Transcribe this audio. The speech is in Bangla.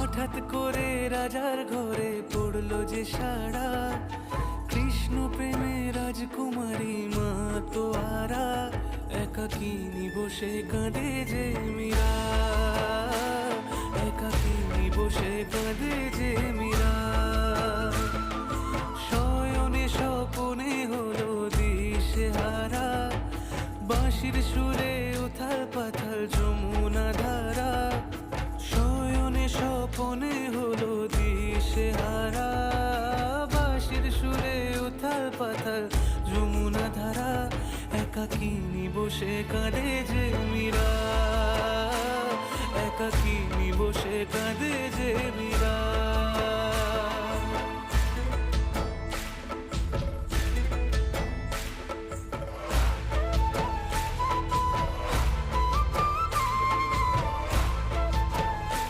হঠাৎ করে রাজার ঘরে পড়লো যে সাড়া, কৃষ্ণ প্রেমে রাজকুমারী মা তো আরা, একাকিনী বসে কাঁদে যে মীরা, একাকিনী বসে কাঁদে যে মীরা। শয়নে স্বপনে হলো দিশেহারা, বাঁশির সুরে উথাল পাথাল যমুনা ধারা। শয়নে স্বপনে হলো দিশেহারা, বাঁশির সুরে উথাল পাথাল যমুনা ধারা, একাকিনী বসে কাঁদে যে মীরা, একাকিনী বসে কাঁদে যে মীরা।